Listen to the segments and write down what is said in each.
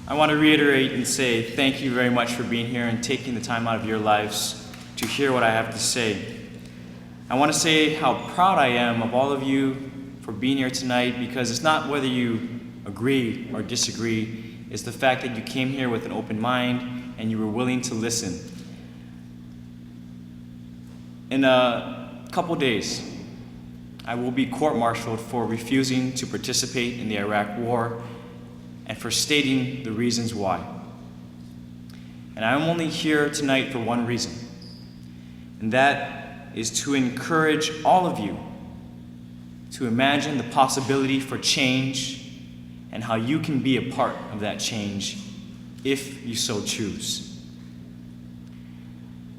I want to reiterate and say thank you very much for being here and taking the time out of your lives to hear what I have to say. I want to say how proud I am of all of you for being here tonight, because it's not whether you agree or disagree, it's the fact that you came here with an open mind and you were willing to listen. In a couple days, I will be court-martialed for refusing to participate in the Iraq War and for stating the reasons why. And I'm only here tonight for one reason, and that is to encourage all of you to imagine the possibility for change and how you can be a part of that change if you so choose.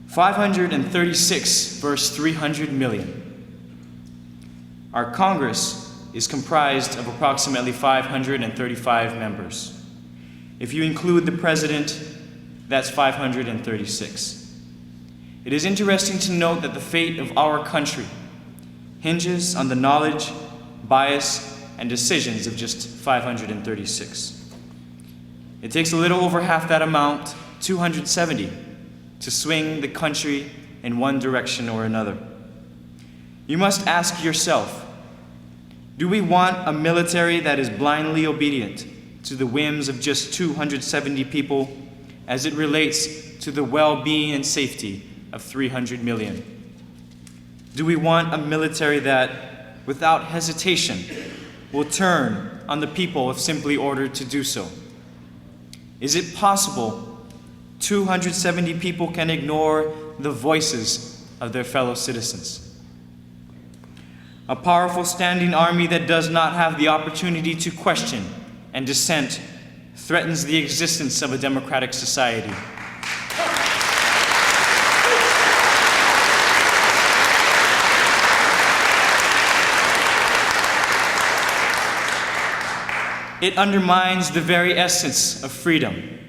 536 versus 300 million. Our Congress is comprised of approximately 535 members. If you include the President, that's 536. It is interesting to note that the fate of our country hinges on the knowledge, bias, and decisions of just 536. It takes a little over half that amount, 270, to swing the country in one direction or another. You must ask yourself, do we want a military that is blindly obedient to the whims of just 270 people as it relates to the well-being and safety of 300 million? Do we want a military that, without hesitation, will turn on the people if simply ordered to do so? Is it possible 270 people can ignore the voices of their fellow citizens? A powerful standing army that does not have the opportunity to question and dissent threatens the existence of a democratic society. It undermines the very essence of freedom.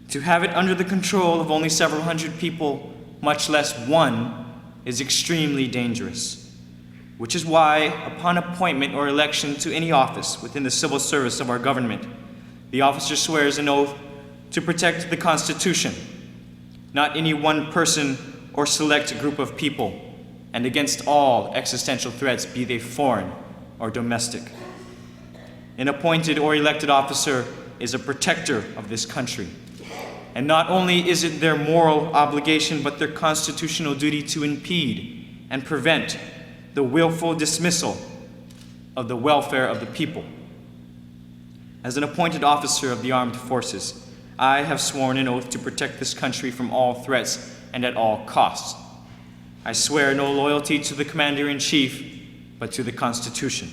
To have it under the control of only several hundred people, much less one, is extremely dangerous. Which is why, upon appointment or election to any office within the civil service of our government, the officer swears an oath to protect the Constitution, not any one person or select group of people, and against all existential threats, be they foreign or domestic. An appointed or elected officer is a protector of this country. And not only is it their moral obligation, but their constitutional duty to impede and prevent the willful dismissal of the welfare of the people. As an appointed officer of the armed forces, I have sworn an oath to protect this country from all threats and at all costs. I swear no loyalty to the Commander-in-Chief, but to the Constitution.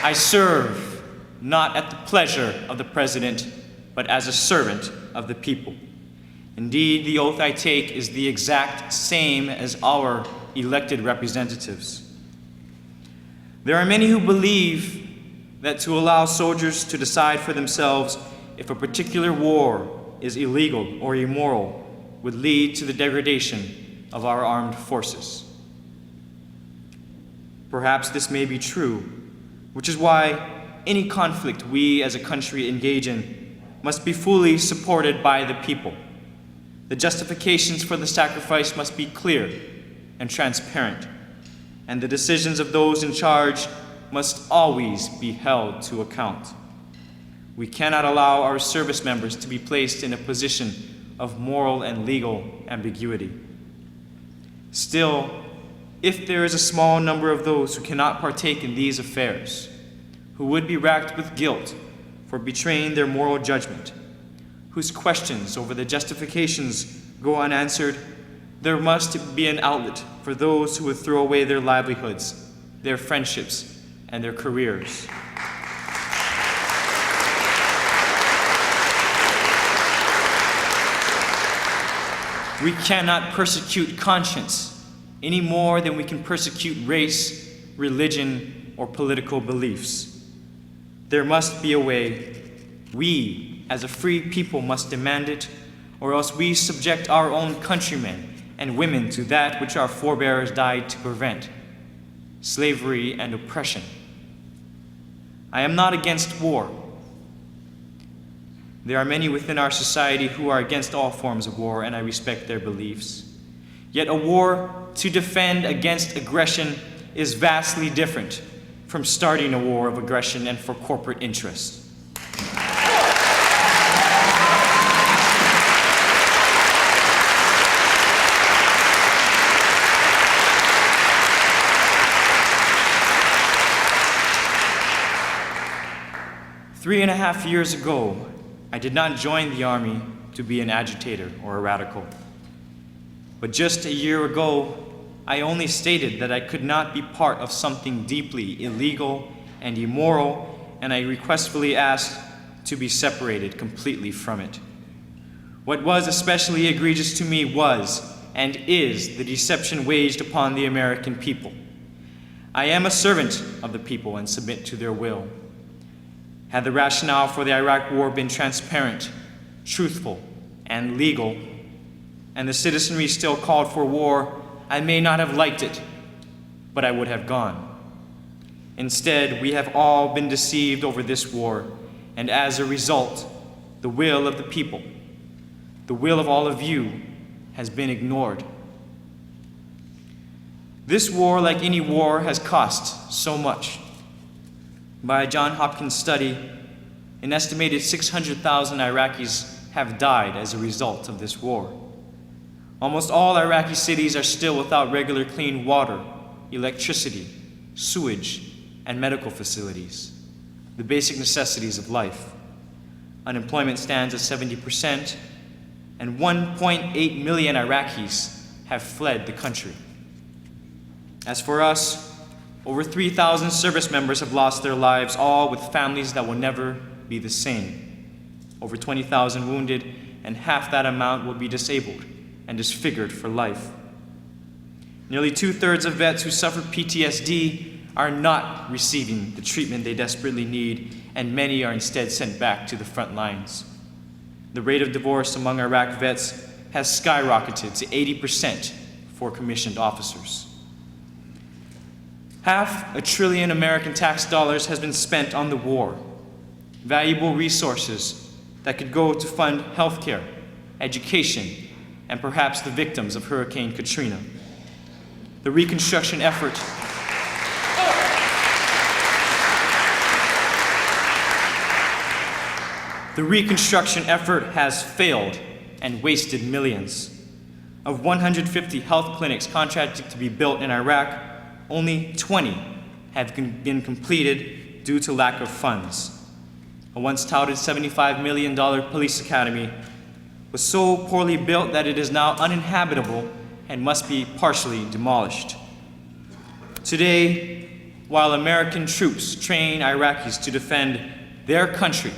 I serve not at the pleasure of the President, but as a servant of the people. Indeed, the oath I take is the exact same as our elected representatives. There are many who believe that to allow soldiers to decide for themselves if a particular war is illegal or immoral would lead to the degradation of our armed forces. Perhaps this may be true, which is why any conflict we as a country engage in must be fully supported by the people. The justifications for the sacrifice must be clear and transparent, and the decisions of those in charge must always be held to account. We cannot allow our service members to be placed in a position of moral and legal ambiguity. Still, if there is a small number of those who cannot partake in these affairs, who would be racked with guilt for betraying their moral judgment, whose questions over the justifications go unanswered, there must be an outlet for those who would throw away their livelihoods, their friendships, and their careers. We cannot persecute conscience any more than we can persecute race, religion, or political beliefs. There must be a way. We, as a free people, must demand it, or else we subject our own countrymen and women to that which our forebears died to prevent: slavery and oppression. I am not against war. There are many within our society who are against all forms of war, and I respect their beliefs. Yet a war to defend against aggression is vastly different from starting a war of aggression and for corporate interests. Three and a half years ago, I did not join the army to be an agitator or a radical. But just a year ago, I only stated that I could not be part of something deeply illegal and immoral, and I requestfully asked to be separated completely from it. What was especially egregious to me was and is the deception waged upon the American people. I am a servant of the people and submit to their will. Had the rationale for the Iraq War been transparent, truthful, and legal, and the citizenry still called for war, I may not have liked it, but I would have gone. Instead, we have all been deceived over this war, and as a result, the will of the people, the will of all of you, has been ignored. This war, like any war, has cost so much. By a Johns Hopkins study, an estimated 600,000 Iraqis have died as a result of this war. Almost all Iraqi cities are still without regular clean water, electricity, sewage, and medical facilities, the basic necessities of life. Unemployment stands at 70%, and 1.8 million Iraqis have fled the country. As for us, over 3,000 service members have lost their lives, all with families that will never be the same. Over 20,000 wounded, and half that amount will be disabled and disfigured for life. Nearly 2/3 of vets who suffer PTSD are not receiving the treatment they desperately need, and many are instead sent back to the front lines. The rate of divorce among Iraq vets has skyrocketed to 80% for commissioned officers. $500 billion American tax dollars has been spent on the war, valuable resources that could go to fund healthcare, education, and perhaps the victims of Hurricane Katrina. The reconstruction effort has failed and wasted millions. Of 150 health clinics contracted to be built in Iraq, only 20 have been completed due to lack of funds. A once touted $75 million police academy was so poorly built that it is now uninhabitable and must be partially demolished. Today, while American troops train Iraqis to defend their country,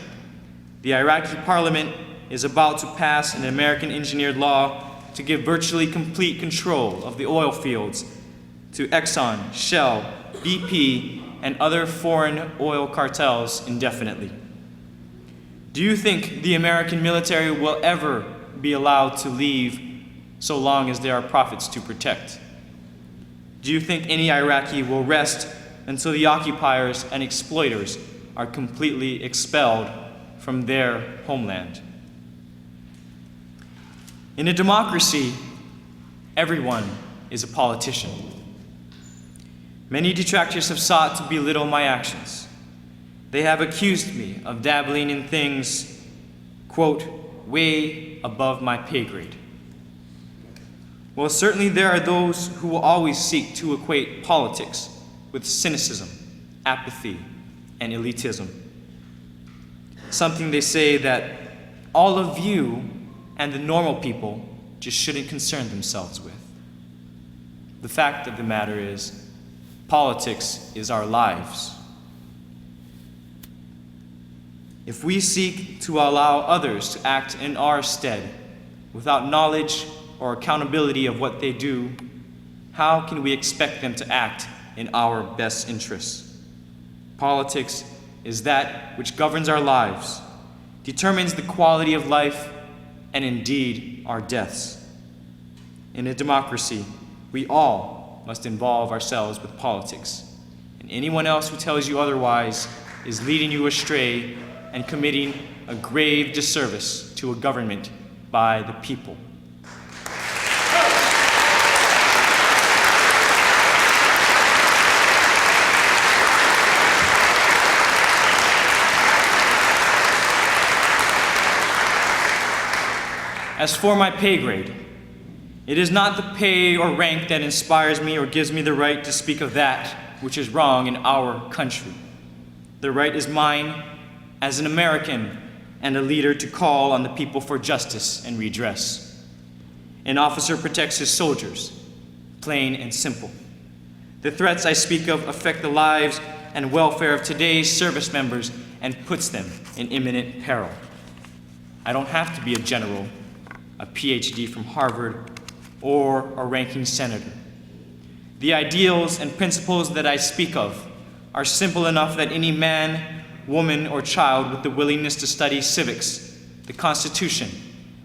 the Iraqi parliament is about to pass an American-engineered law to give virtually complete control of the oil fields to Exxon, Shell, BP, and other foreign oil cartels indefinitely. Do you think the American military will ever be allowed to leave so long as there are profits to protect? Do you think any Iraqi will rest until the occupiers and exploiters are completely expelled from their homeland? In a democracy, everyone is a politician. Many detractors have sought to belittle my actions. They have accused me of dabbling in things, quote, way above my pay grade. Well, certainly there are those who will always seek to equate politics with cynicism, apathy, and elitism. Something they say that all of you and the normal people just shouldn't concern themselves with. The fact of the matter is, politics is our lives. If we seek to allow others to act in our stead without knowledge or accountability of what they do, how can we expect them to act in our best interests? Politics is that which governs our lives, determines the quality of life, and indeed our deaths. In a democracy, we all must involve ourselves with politics, and anyone else who tells you otherwise is leading you astray and committing a grave disservice to a government by the people. As for my pay grade, it is not the pay or rank that inspires me or gives me the right to speak of that which is wrong in our country. The right is mine as an American and a leader to call on the people for justice and redress. An officer protects his soldiers, plain and simple. The threats I speak of affect the lives and welfare of today's service members and puts them in imminent peril. I don't have to be a general, a PhD from Harvard, or a ranking senator. The ideals and principles that I speak of are simple enough that any man, woman, or child with the willingness to study civics, the Constitution,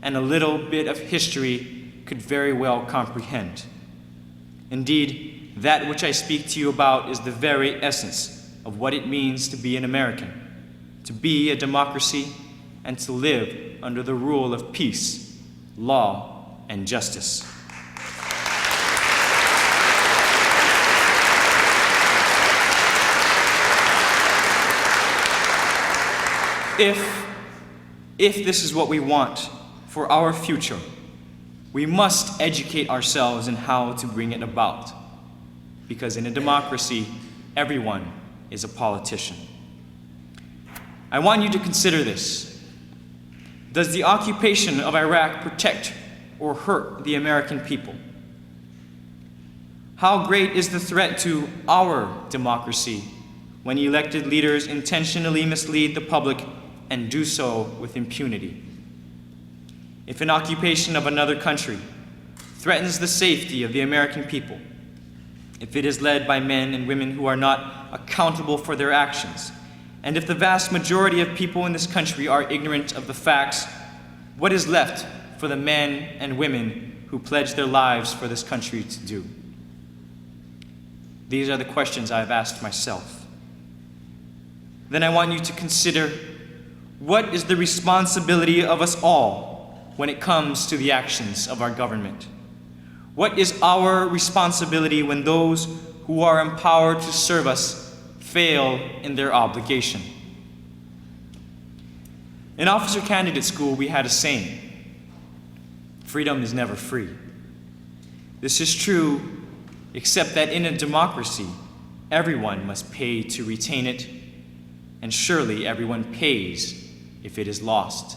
and a little bit of history could very well comprehend. Indeed, that which I speak to you about is the very essence of what it means to be an American, to be a democracy, and to live under the rule of peace, law, and justice. If this is what we want for our future, we must educate ourselves in how to bring it about. Because in a democracy, everyone is a politician. I want you to consider this. Does the occupation of Iraq protect or hurt the American people? How great is the threat to our democracy when elected leaders intentionally mislead the public and do so with impunity? If an occupation of another country threatens the safety of the American people, if it is led by men and women who are not accountable for their actions, and if the vast majority of people in this country are ignorant of the facts, what is left for the men and women who pledge their lives for this country to do? These are the questions I've asked myself. Then I want you to consider, what is the responsibility of us all when it comes to the actions of our government? What is our responsibility when those who are empowered to serve us fail in their obligation? In officer candidate school, we had a saying: freedom is never free. This is true, except that in a democracy, everyone must pay to retain it, and surely everyone pays if it is lost.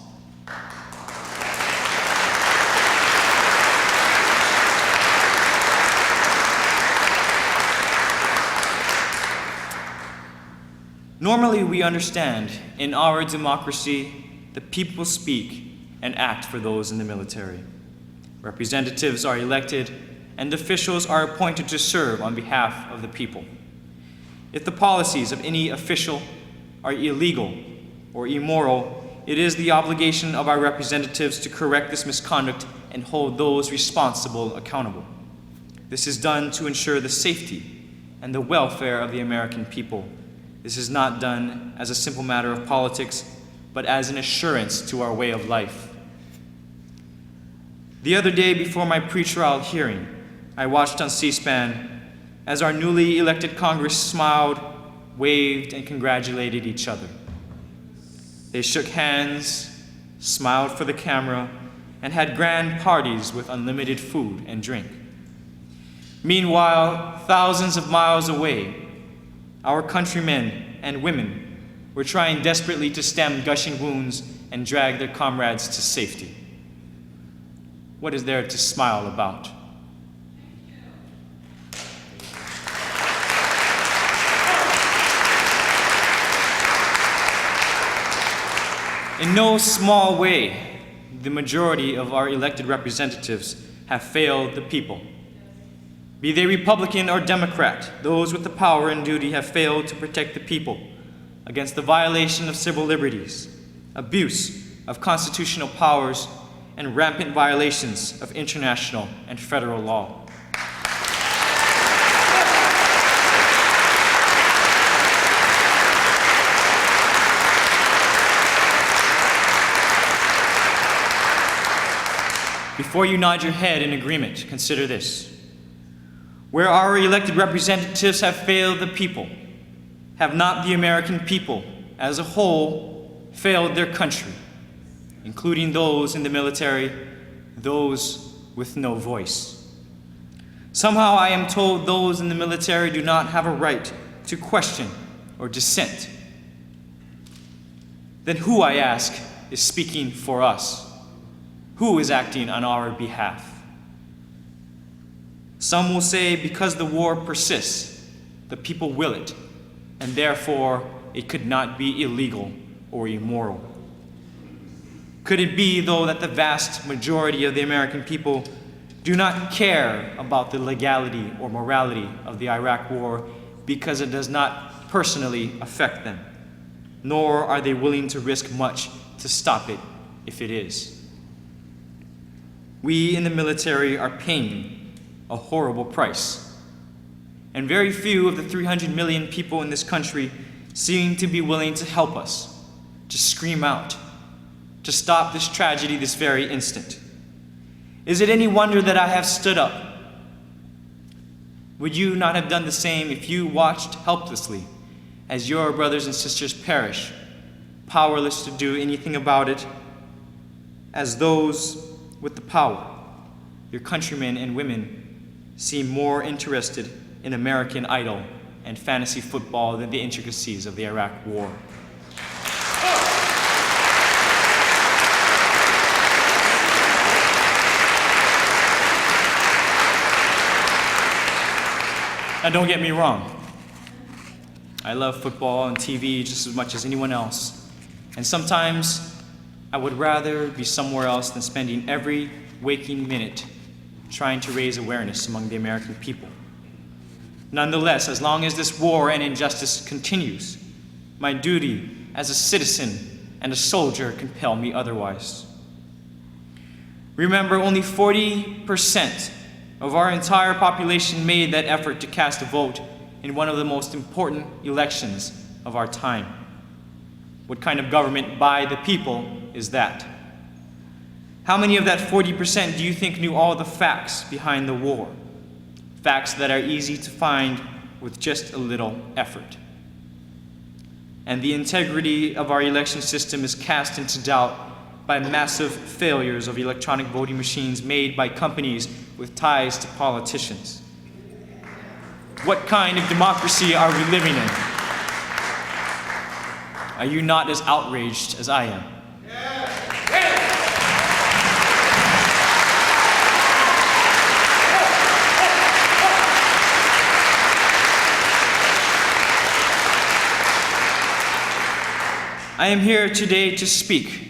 Normally, we understand in our democracy, the people speak and act for those in the military. Representatives are elected, and officials are appointed to serve on behalf of the people. If the policies of any official are illegal or immoral, it is the obligation of our representatives to correct this misconduct and hold those responsible accountable. This is done to ensure the safety and the welfare of the American people. This is not done as a simple matter of politics, but as an assurance to our way of life. The other day before my pretrial hearing, I watched on C-SPAN as our newly elected Congress smiled, waved, and congratulated each other. They shook hands, smiled for the camera, and had grand parties with unlimited food and drink. Meanwhile, thousands of miles away, our countrymen and women were trying desperately to stem gushing wounds and drag their comrades to safety. What is there to smile about? In no small way, the majority of our elected representatives have failed the people. Be they Republican or Democrat, those with the power and duty have failed to protect the people against the violation of civil liberties, abuse of constitutional powers, and rampant violations of international and federal law. Before you nod your head in agreement, consider this. Where our elected representatives have failed the people, have not the American people as a whole failed their country, including those in the military, those with no voice. Somehow I am told those in the military do not have a right to question or dissent. Then who, I ask, is speaking for us? Who is acting on our behalf? Some will say because the war persists, the people will it, and therefore it could not be illegal or immoral. Could it be, though, that the vast majority of the American people do not care about the legality or morality of the Iraq War because it does not personally affect them, nor are they willing to risk much to stop it if it is? We in the military are paying a horrible price, and very few of the 300 million people in this country seem to be willing to help us, to scream out, to stop this tragedy this very instant. Is it any wonder that I have stood up? Would you not have done the same if you watched helplessly as your brothers and sisters perish, powerless to do anything about it? As those with the power, your countrymen and women seem more interested in American Idol and fantasy football than the intricacies of the Iraq War. Now, don't get me wrong. I love football and TV just as much as anyone else. And sometimes I would rather be somewhere else than spending every waking minute trying to raise awareness among the American people. Nonetheless, as long as this war and injustice continues, my duty as a citizen and a soldier compel me otherwise. Remember, only 40% of our entire population made that effort to cast a vote in one of the most important elections of our time. What kind of government by the people is that? How many of that 40% do you think knew all the facts behind the war? Facts that are easy to find with just a little effort. And the integrity of our election system is cast into doubt by massive failures of electronic voting machines made by companies with ties to politicians. What kind of democracy are we living in? Are you not as outraged as I am? I am here today to speak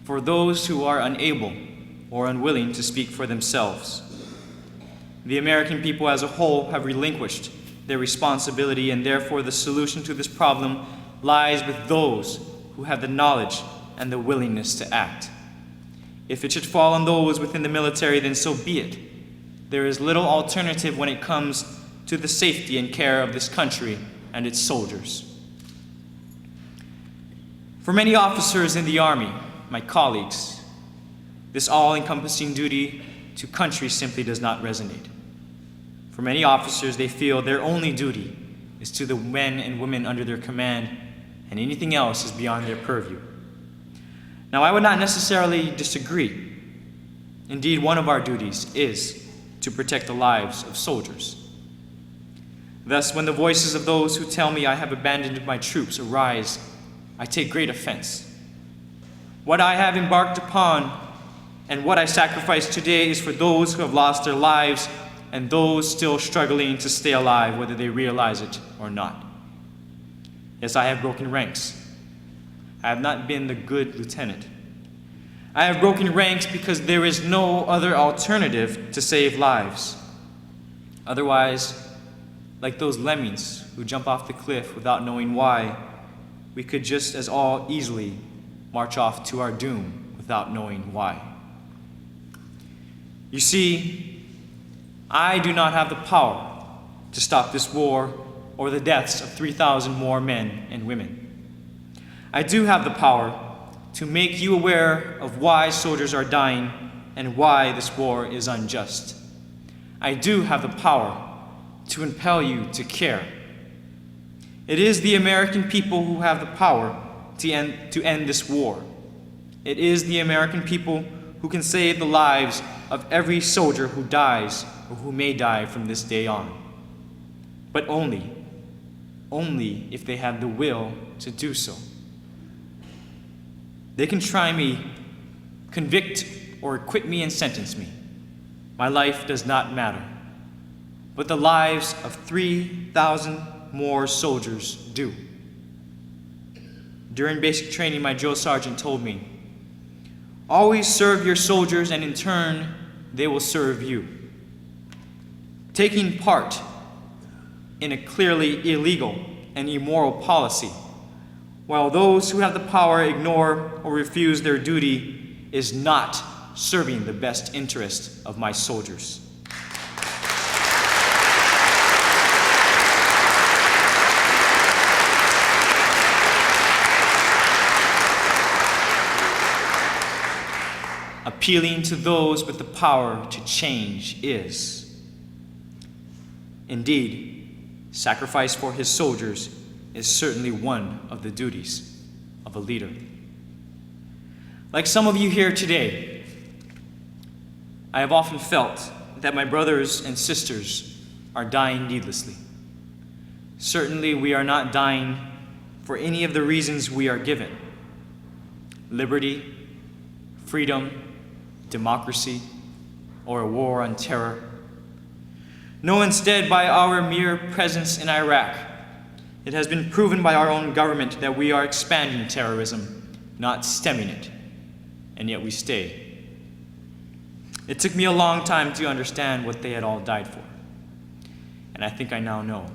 for those who are unable or unwilling to speak for themselves. The American people as a whole have relinquished their responsibility, and therefore the solution to this problem lies with those who have the knowledge and the willingness to act. If it should fall on those within the military, then so be it. There is little alternative when it comes to the safety and care of this country and its soldiers. For many officers in the Army, my colleagues, this all-encompassing duty to country simply does not resonate. For many officers, they feel their only duty is to the men and women under their command, and anything else is beyond their purview. Now, I would not necessarily disagree. Indeed, one of our duties is to protect the lives of soldiers. Thus, when the voices of those who tell me I have abandoned my troops arise, I take great offense. What I have embarked upon and what I sacrifice today is for those who have lost their lives and those still struggling to stay alive, whether they realize it or not. Yes, I have broken ranks. I have not been the good lieutenant. I have broken ranks because there is no other alternative to save lives. Otherwise, like those lemmings who jump off the cliff without knowing why, we could just as all easily march off to our doom without knowing why. You see, I do not have the power to stop this war or the deaths of 3,000 more men and women. I do have the power to make you aware of why soldiers are dying and why this war is unjust. I do have the power to impel you to care. It is the American people who have the power to end this war. It is the American people who can save the lives of every soldier who dies or who may die from this day on. But only if they have the will to do so. They can try me, convict or acquit me and sentence me. My life does not matter. But the lives of 3,000 more soldiers do. During basic training, my drill sergeant told me, always serve your soldiers and in turn, they will serve you. Taking part in a clearly illegal and immoral policy, while those who have the power ignore or refuse their duty, is not serving the best interest of my soldiers. Appealing to those with the power to change is. Indeed, sacrifice for his soldiers is certainly one of the duties of a leader. Like some of you here today, I have often felt that my brothers and sisters are dying needlessly. Certainly, we are not dying for any of the reasons we are given: liberty, freedom, democracy, or a war on terror. No, instead, by our mere presence in Iraq, it has been proven by our own government that we are expanding terrorism, not stemming it, and yet we stay. It took me a long time to understand what they had all died for, and I think I now know.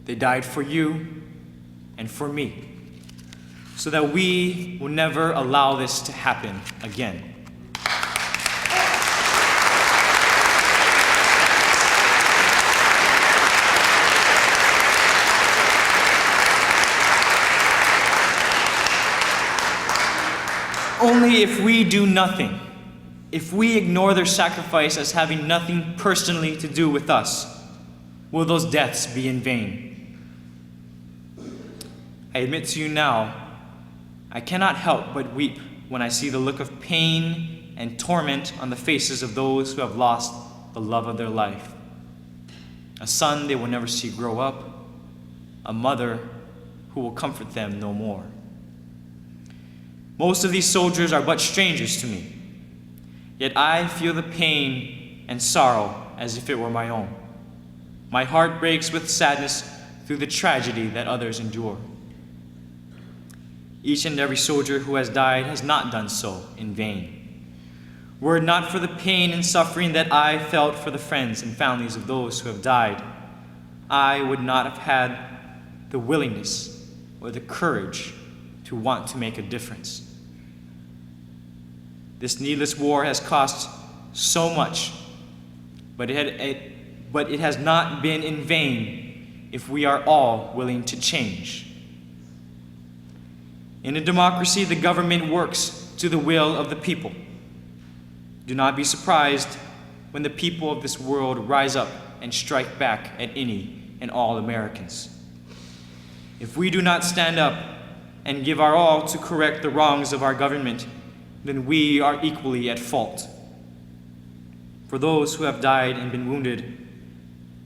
They died for you and for me, so that we will never allow this to happen again. Only if we do nothing, if we ignore their sacrifice as having nothing personally to do with us, will those deaths be in vain. I admit to you now, I cannot help but weep when I see the look of pain and torment on the faces of those who have lost the love of their life. A son they will never see grow up, a mother who will comfort them no more. Most of these soldiers are but strangers to me, yet I feel the pain and sorrow as if it were my own. My heart breaks with sadness through the tragedy that others endure. Each and every soldier who has died has not done so in vain. Were it not for the pain and suffering that I felt for the friends and families of those who have died, I would not have had the willingness or the courage to want to make a difference. This needless war has cost so much, but it has not been in vain if we are all willing to change. In a democracy, the government works to the will of the people. Do not be surprised when the people of this world rise up and strike back at any and all Americans. If we do not stand up and give our all to correct the wrongs of our government, then we are equally at fault. For those who have died and been wounded,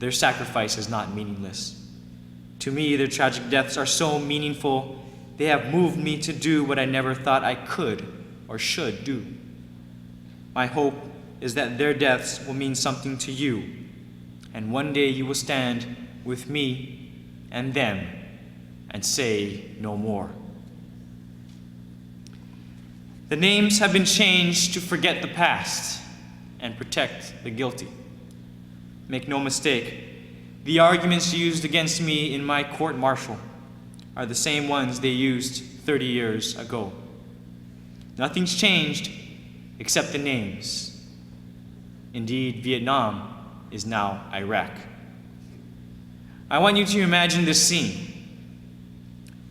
their sacrifice is not meaningless. To me, their tragic deaths are so meaningful, they have moved me to do what I never thought I could or should do. My hope is that their deaths will mean something to you, and one day you will stand with me and them and say no more. The names have been changed to forget the past and protect the guilty. Make no mistake, the arguments used against me in my court-martial are the same ones they used 30 years ago. Nothing's changed, except the names. Indeed, Vietnam is now Iraq. I want you to imagine this scene,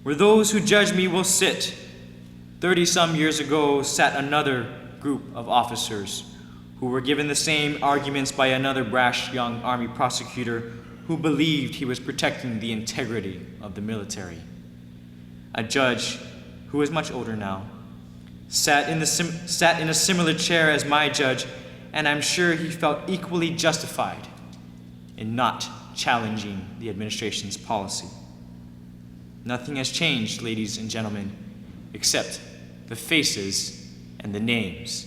where those who judge me will sit. 30-some years ago sat another group of officers who were given the same arguments by another brash young Army prosecutor who believed he was protecting the integrity of the military. A judge, who is much older now, sat in a similar chair as my judge, and I'm sure he felt equally justified in not challenging the administration's policy. Nothing has changed, ladies and gentlemen, except the faces and the names.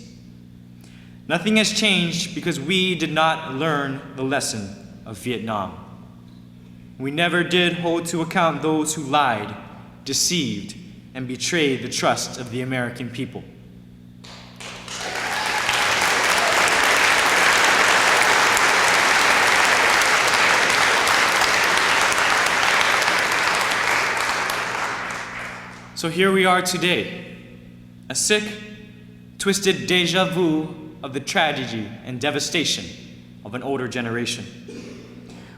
Nothing has changed because we did not learn the lesson of Vietnam. We never did hold to account those who lied, deceived, and betrayed the trust of the American people. So here we are today, a sick, twisted déjà vu of the tragedy and devastation of an older generation.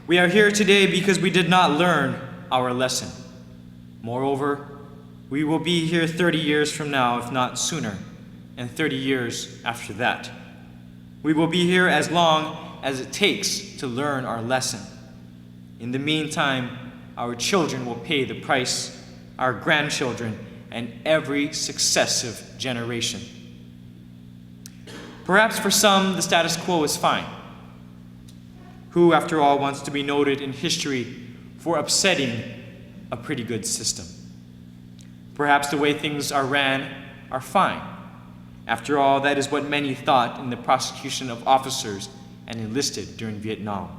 We are here today because we did not learn our lesson. Moreover, we will be here 30 years from now, if not sooner, and 30 years after that. We will be here as long as it takes to learn our lesson. In the meantime, our children will pay the price, our grandchildren, and every successive generation. Perhaps for some, the status quo is fine. Who, after all, wants to be noted in history for upsetting a pretty good system? Perhaps the way things are ran are fine. After all, that is what many thought in the prosecution of officers and enlisted during Vietnam.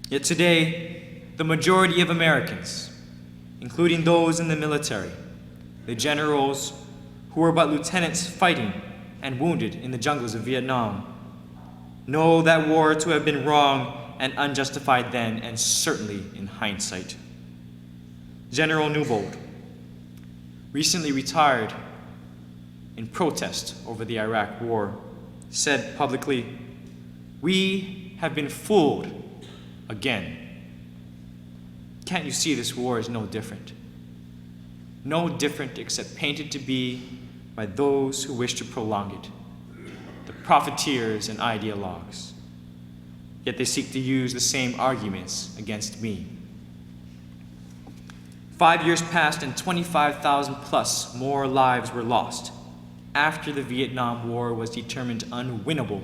Yet today, the majority of Americans, including those in the military, the generals who were but lieutenants fighting and wounded in the jungles of Vietnam, know that war to have been wrong and unjustified then, and certainly in hindsight. General Newbold, recently retired in protest over the Iraq War, said publicly, "We have been fooled again. Can't you see this war is no different? No different except painted to be by those who wish to prolong it, the profiteers and ideologues. Yet they seek to use the same arguments against me." 5 years passed and 25,000 plus more lives were lost after the Vietnam War was determined unwinnable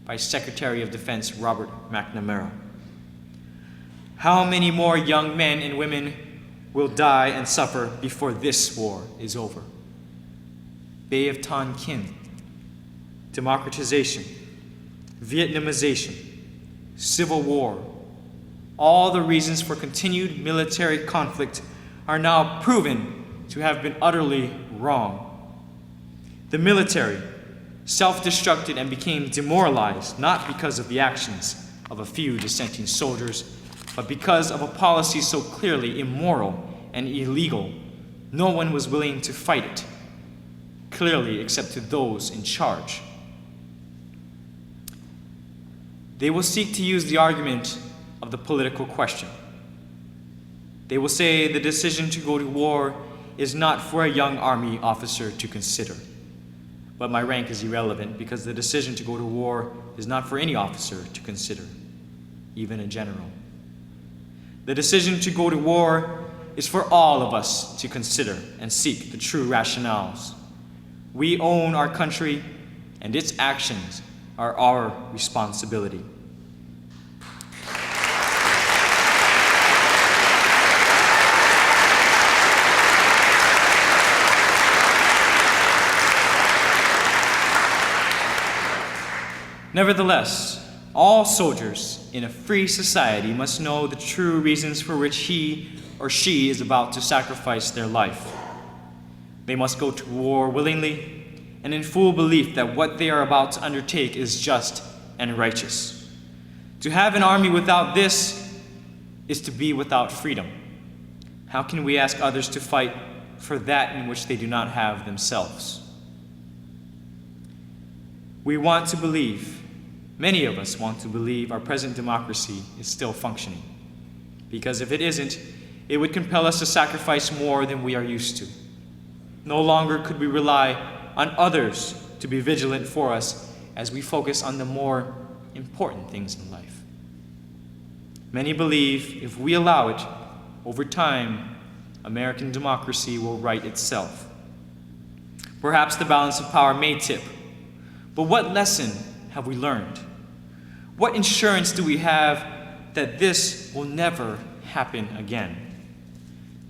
by Secretary of Defense Robert McNamara. How many more young men and women will die and suffer before this war is over? Bay of Tonkin, democratization, Vietnamization, civil war, all the reasons for continued military conflict are now proven to have been utterly wrong. The military self-destructed and became demoralized not because of the actions of a few dissenting soldiers, but because of a policy so clearly immoral and illegal, no one was willing to fight it, clearly except to those in charge. They will seek to use the argument of the political question. They will say the decision to go to war is not for a young army officer to consider. But my rank is irrelevant because the decision to go to war is not for any officer to consider, even a general. The decision to go to war is for all of us to consider and seek the true rationales. We own our country, and its actions are our responsibility. Nevertheless, all soldiers in a free society must know the true reasons for which he or she is about to sacrifice their life. They must go to war willingly and in full belief that what they are about to undertake is just and righteous. To have an army without this is to be without freedom. How can we ask others to fight for that in which they do not have themselves? We want to believe, many of us want to believe, our present democracy is still functioning. Because if it isn't, it would compel us to sacrifice more than we are used to. No longer could we rely on others to be vigilant for us as we focus on the more important things in life. Many believe if we allow it, over time, American democracy will right itself. Perhaps the balance of power may tip, but what lesson have we learned? What insurance do we have that this will never happen again?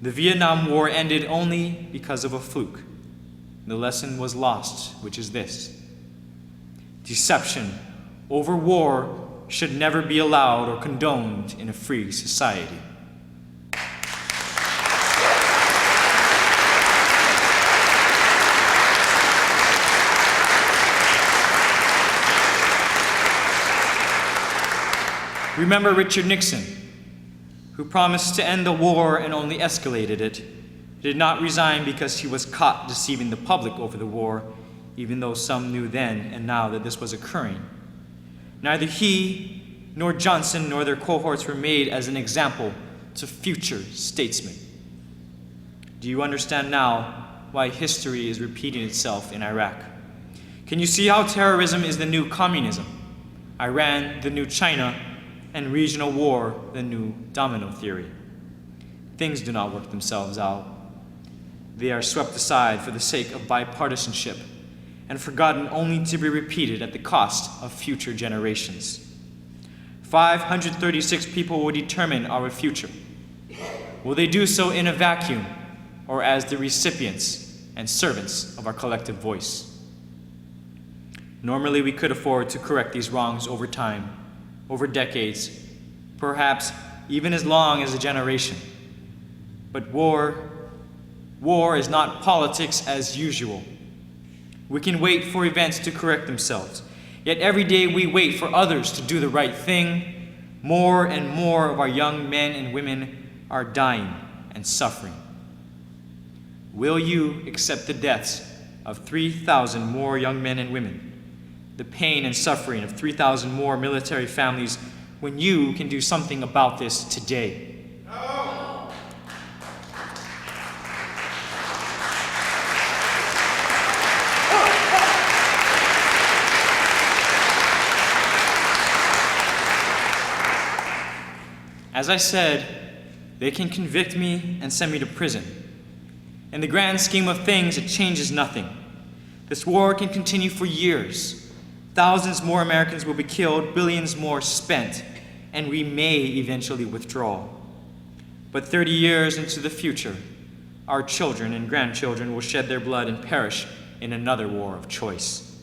The Vietnam War ended only because of a fluke. The lesson was lost, which is this: deception over war should never be allowed or condoned in a free society. Remember Richard Nixon, who promised to end the war and only escalated it. He did not resign because he was caught deceiving the public over the war, even though some knew then and now that this was occurring. Neither he, nor Johnson, nor their cohorts were made as an example to future statesmen. Do you understand now why history is repeating itself in Iraq? Can you see how terrorism is the new communism, Iran the new China, and regional war the new domino theory? Things do not work themselves out. They are swept aside for the sake of bipartisanship and forgotten only to be repeated at the cost of future generations. 536 people will determine our future. Will they do so in a vacuum or as the recipients and servants of our collective voice? Normally, we could afford to correct these wrongs over time, over decades, perhaps even as long as a generation. But war is not politics as usual. We can wait for events to correct themselves. Yet every day we wait for others to do the right thing. More and more of our young men and women are dying and suffering. Will you accept the deaths of 3,000 more young men and women, the pain and suffering of 3,000 more military families, when you can do something about this today? No. As I said, they can convict me and send me to prison. In the grand scheme of things, it changes nothing. This war can continue for years. Thousands more Americans will be killed, billions more spent, and we may eventually withdraw. But 30 years into the future, our children and grandchildren will shed their blood and perish in another war of choice.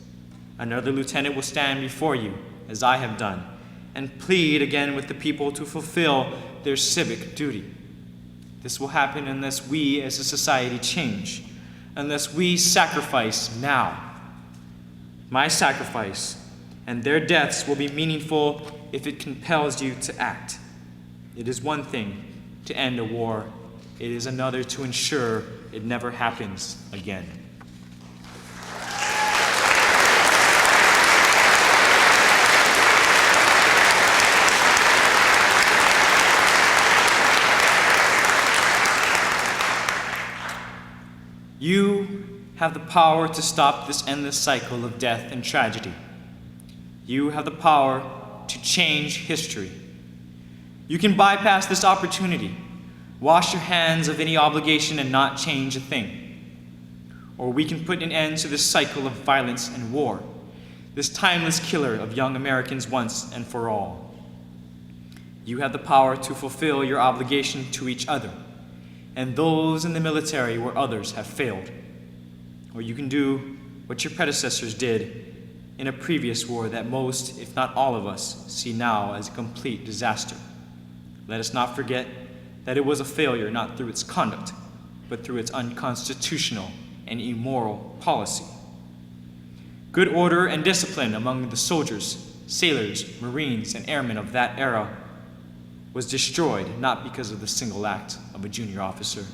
Another lieutenant will stand before you, as I have done, and plead again with the people to fulfill their civic duty. This will happen unless we as a society change, unless we sacrifice now. My sacrifice and their deaths will be meaningful if it compels you to act. It is one thing to end a war. It is another to ensure it never happens again. You have the power to stop this endless cycle of death and tragedy. You have the power to change history. You can bypass this opportunity, wash your hands of any obligation and not change a thing. Or we can put an end to this cycle of violence and war, this timeless killer of young Americans once and for all. You have the power to fulfill your obligation to each other and those in the military where others have failed. Or you can do what your predecessors did in a previous war that most, if not all of us, see now as a complete disaster. Let us not forget that it was a failure not through its conduct, but through its unconstitutional and immoral policy. Good order and discipline among the soldiers, sailors, Marines, and airmen of that era was destroyed not because of the single act of a junior officer,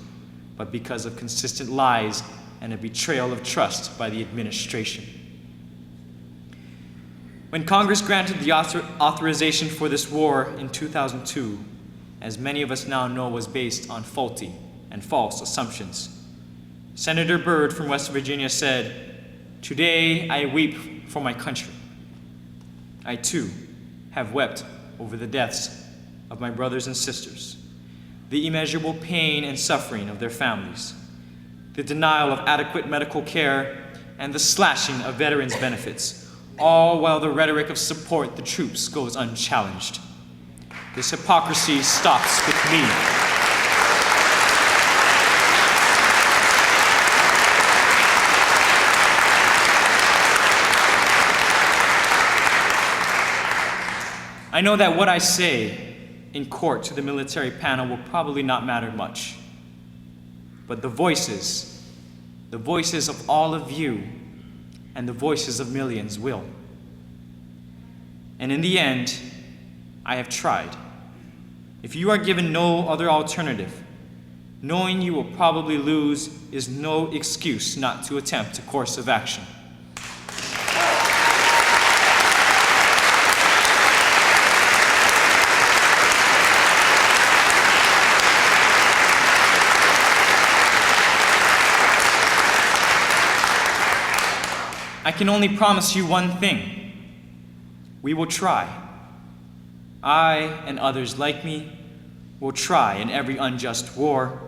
but because of consistent lies and a betrayal of trust by the administration. When Congress granted the authorization for this war in 2002, as many of us now know was based on faulty and false assumptions, Senator Byrd from West Virginia said, "Today I weep for my country. I too have wept over the deaths of my brothers and sisters, the immeasurable pain and suffering of their families, the denial of adequate medical care, and the slashing of veterans' benefits, all while the rhetoric of support the troops goes unchallenged. This hypocrisy stops with me." I know that what I say in court to the military panel will probably not matter much, but the voices of all of you and the voices of millions will. And in the end, I have tried. If you are given no other alternative, knowing you will probably lose is no excuse not to attempt a course of action. I can only promise you one thing. We will try. I and others like me will try in every unjust war,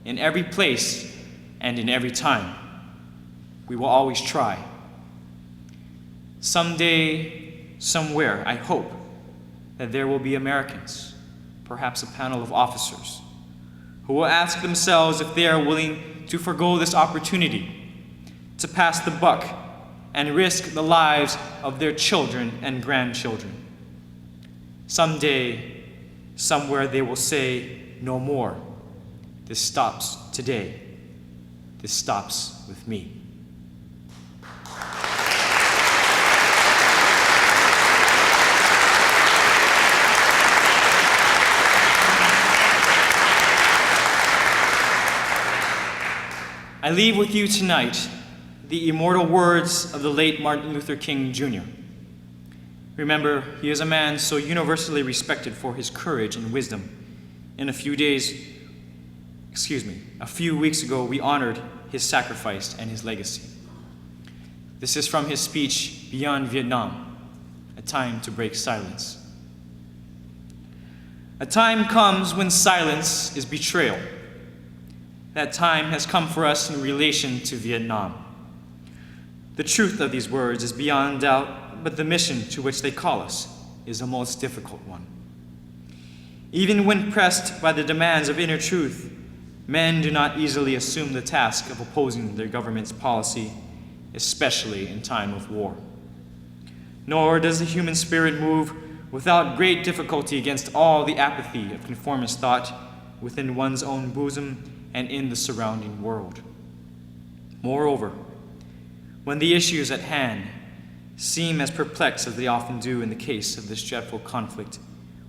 in every place, and in every time. We will always try. Someday, somewhere, I hope that there will be Americans, perhaps a panel of officers, who will ask themselves if they are willing to forgo this opportunity to pass the buck and risk the lives of their children and grandchildren. Someday, somewhere they will say, "No more. This stops today. This stops with me." I leave with you tonight the immortal words of the late Martin Luther King Jr. Remember, he is a man so universally respected for his courage and wisdom. A few weeks ago, we honored his sacrifice and his legacy. This is from his speech, Beyond Vietnam, A Time to Break Silence. A time comes when silence is betrayal. That time has come for us in relation to Vietnam. The truth of these words is beyond doubt, but the mission to which they call us is a most difficult one. Even when pressed by the demands of inner truth, men do not easily assume the task of opposing their government's policy, especially in time of war. Nor does the human spirit move without great difficulty against all the apathy of conformist thought within one's own bosom and in the surrounding world. Moreover, when the issues at hand seem as perplexed as they often do in the case of this dreadful conflict,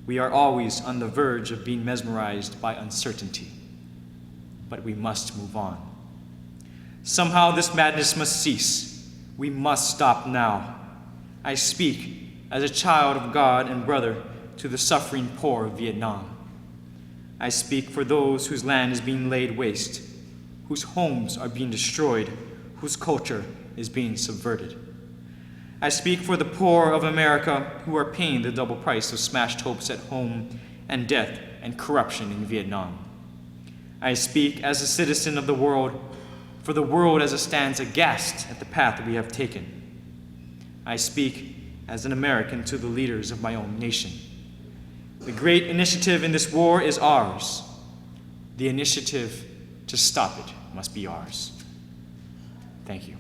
we are always on the verge of being mesmerized by uncertainty. But we must move on. Somehow this madness must cease. We must stop now. I speak as a child of God and brother to the suffering poor of Vietnam. I speak for those whose land is being laid waste, whose homes are being destroyed, whose culture is being subverted. I speak for the poor of America who are paying the double price of smashed hopes at home and death and corruption in Vietnam. I speak as a citizen of the world, for the world as it stands aghast at the path we have taken. I speak as an American to the leaders of my own nation. The great initiative in this war is ours. The initiative to stop it must be ours. Thank you.